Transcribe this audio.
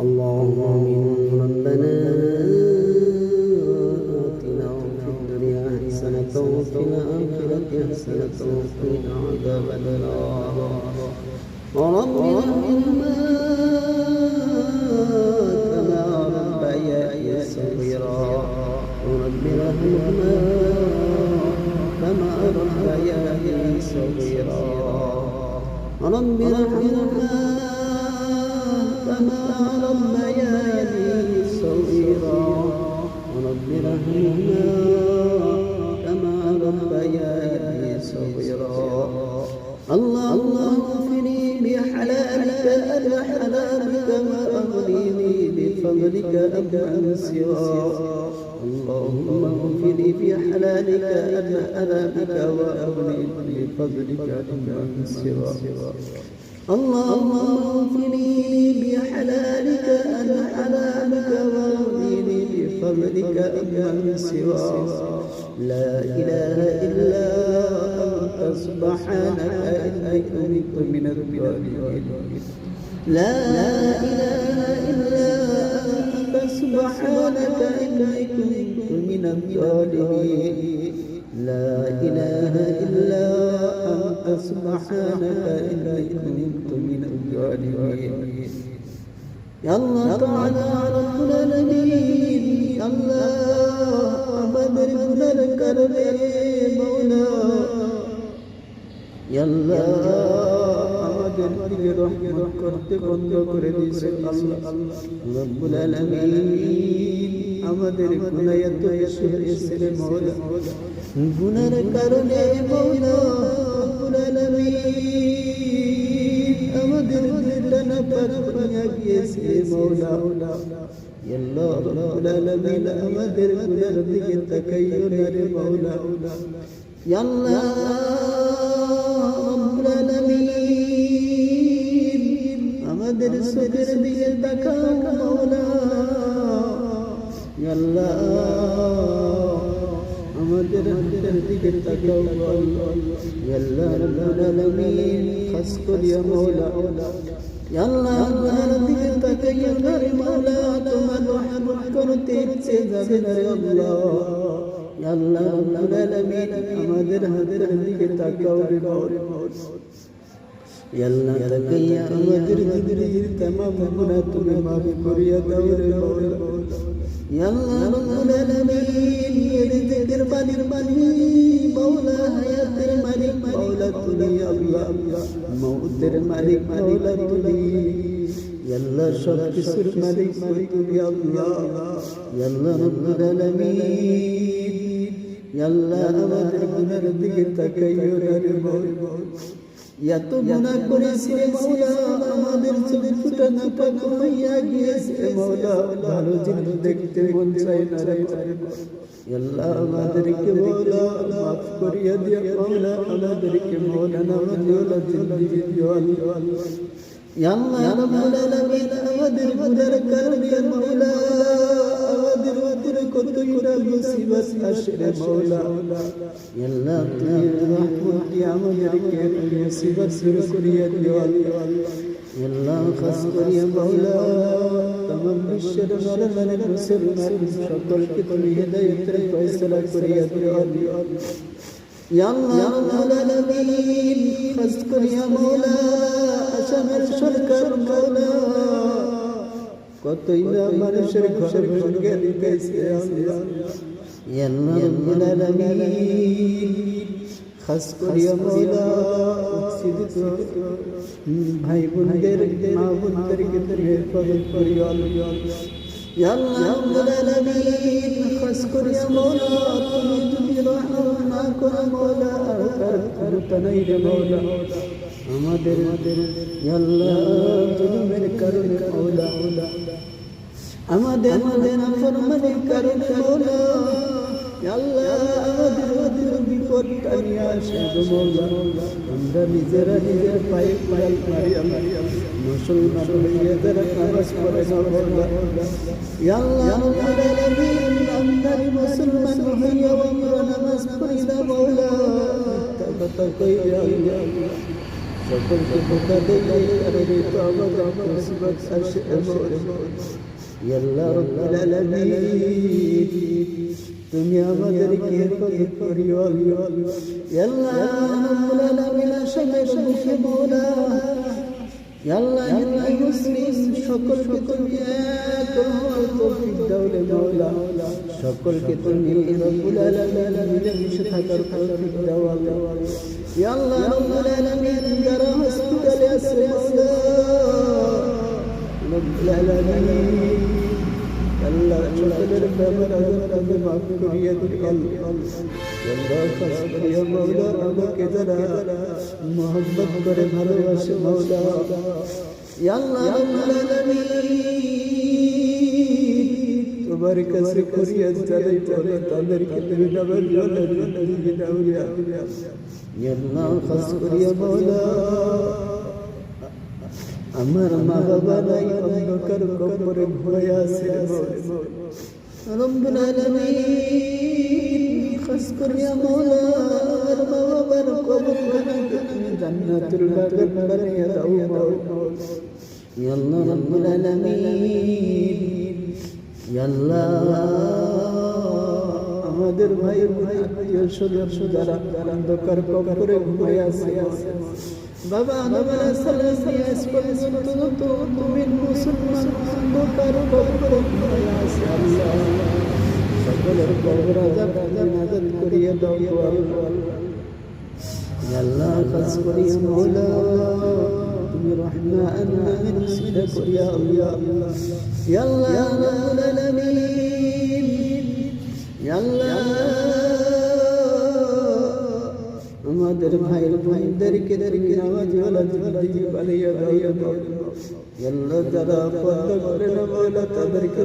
اللهم آمين. ربنا آتنا في الدنيا حسنة وفي الآخرة حسنة وقنا عذاب النار. رب ارحمهما كما ربياني صغيرا. رب ارحمهما كما ربياني صغيرا. رب ارحمهما كما ربياني صغيرا. رب ارحمهما كما ربياني صغيرا. اللهم اغفرني بحلالك عن حرامك واغنني بفضلك عمن سواك. اللهم اغفرني بحلالك عن حرامك واغنني بفضلك عمن سواك. اللهم اغفرني بحلالك عن حرامك واغنني بفضلك عمن سواك. لا إله إلا أنت سبحانك إني كنت من الظالمين. لا إله إلا أنت سبحانك إني كنت من الظالمين. لا إله إلا أنت سبحانك إني كنت من الظالمين. يا الله تعالى رب العالمين. يا الله আমাদের গুনার কারণে মওলা ইয়া আল্লাহ আমাদের দিকে রহমত করতে বন্ধ করে দিয়েছে আল্লাহ রব্বুল আলামিন। আমাদের গুনাহ এত বেশি হয়েছে মওলা, গুনার কারণে মওলা রব্বুল আলামিন আমাদের দিলটা নাপাক হয়ে গিয়েছে মওলা। ইয়া আল্লাহ রব্বুল আলামিন আমাদের গুনার দিকে তাকাইও না রে মওলা। ইয়া আল্লাহ রব্বুল আলামিন আমাদের চোখের দিকে তাকাও মওলা। ইয়া আল্লাহ আমাদের হাতের দিকে তাকাও আল্লাহ। ইয়া আল্লাহ রব্বুল আলামিন খাস করিয়া মওলা ইয়া আল্লাহ গুনার দিকে তাকাইও না রে মওলা। তোমার রহমত করতে ইচ্ছে যাবে না রে আল্লাহ। ইয়া আল্লাহ রব্বুল আলামিন আমাদের হাতের দিকে তাকাও রে মওলা। ইয়া আল্লাহ তাকাইয়া আমাদের জিন্দগির तमाम গুনাহ তুমি maaf করিয়া দাও রে মওলা। ইয়া আল্লাহ রব্বুল আলামিন রিজিকের মালিক মওলা, হায়াতের মালিক মওলা তুমি আল্লাহ, মউতের মালিক মওলা তুমি। ইয়া আল্লাহ সব কিছুর মালিক তুমি আল্লাহ। ইয়া আল্লাহ রব্বুল আলামিন ইয়া আল্লাহ আমাদের গুনার দিকে তাকাইও না রে মওলা। এত গুনাহ করেছি মওলা, আমাদের চোখের ফুটা নাপাক হইয়া গিয়েছে মওলা। ভালো জিনিস দেখতে মন চায় না রে ইয়া আল্লাহ আমাদেরকে মওলা মাফ করিয়া দিও মওলা। আমাদেরকে মওলা নামাজওয়ালা জিন্দেগি দিও আল্লাহ। ইয়া আল্লাহ রব্বুল আলামিন আমাদের গুনার কারণে মওলা আমাদের উপরে কত গুনাহ মুসিবত আসে রে মওলা। ইয়া আল্লাহ তুমি রহমত দিয়ে আমাদেরকে মুসিবত দূর করিয়া দিও আল্লাহ। ইয়া আল্লাহ খাস করিয়া মওলা तमाम বিশ্বের নরনারী মুসলমান সকলকে তুমি হিদায়াতের ফয়সালা করিয়া দিও আল্লাহ। ইয়া আল্লাহ রব্বুল আলামিন খাস করিয়া মওলা আসামের সরকার মওলা কতই না মানুষের ঘর ভেঙে দিয়েছে আল্লাহ। ইয়া আল্লাহ রব্বুল আলামিন খাস করিয়া মওলা উচ্ছিদিত ভাই বোনদের মা বোনদেরকে তুমি হেফাজত করিও আল্লাহ। ইয়া আল্লাহ রব্বুল আলামিন খাস করিয়া মওলা তুমি যদি রহম না করো মওলা আর কার ক্ষমতা নাই রে মওলা। আমাদের ইয়া আল্লাহ জুলুমের কারণে মওলা, আমাদের নাফরমানির কারণে মওলা ইয়া আল্লাহ আমাদের বিপদটা নিয়ে আসে মওলা। আমরা নিজেরা নিজের পায়ে পায়ে মারি মুসলমান হয়ে যারা নামাজ পড়ে না মওলা। ইয়া আল্লাহ রব্বুল আলামিন আমরা মুসলমান হইয়া আমরা নামাজ পড়ি না মওলা। তওবা কইরা সকলকে ধোঁকা দিয়ে আরে তো আমাদের মুসিবত আসে ইয়া আল্লাহ রাব্বুল আলামিন তুমি আমাদেরকে হেফাজত করিও ইয়া আল্লাহ রাব্বুল আলামিন আশাকের মুখে মওলা ইয়া আল্লাহ হিন্দু মুসলিম সকলকে তুমি এক হওয়ার তৌফিক দাও রে মওলা সকলকে তুমি রব্বুল আলামিন মিলেমিশে থাকার তৌফিক দাও ইয়া আল্লাহ রব্বুল আলামিন যারা হসপিটালে আছে মওলা রব্বুল আলামিন আল্লাহ সকলের ব্যাপার আযাবকে মাফ করিয়ে দিও আল্লাহ খাস করিয়া মওলা আমাকে যারা মোহাব্বত করে ভালোবাসে মওলা ইয়া আল্লাহ রব্বুল আলামিন তোমার কাছে ফরিয়াদ জানাই বলে তাদেরকে তুমি নামাজ পড়ার জিন্দেগি দাও ইয়া আল্লাহ খাস করিয়া মওলা আমার মা বাবা নাই অন্ধকার কবরে ঘুরে আছে রব্বুল আলামিন খাস করিয়া মওলা আমার মা বাবার কবরখানাকে তুমি জান্নাতুল বাগান বানাইয়া দাও ইয়া আল্লাহ রব্বুল আলামিন ইয়া আল্লাহ আমাদের ভাই আত্মীয় স্বজন যারা অন্ধকার কবরে ঘুমায় আছে বাবা আদম আলাইহিস সালাম পর্যন্ত তুমি মুসলমান অন্ধকার কবরে ঘুমায় আছে আল্লাহ সকলের কবর আযাব নাজাত করিয়ে দাও ইয়া আল্লাহ খাস করিয়া মওলা তুমি রহমান আমিন সিদা করিয়া আল্লাহ ইয়া আল্লাহ রাব্বুল আলামিন ইয়া আল্লাহ আমাদের ভাইদেরকে নামাজওয়ালা জিন্দেগি বানাইয়া দাও ইয়া আল্লাহ যারা পর্দা করে না মওলা তাদেরকে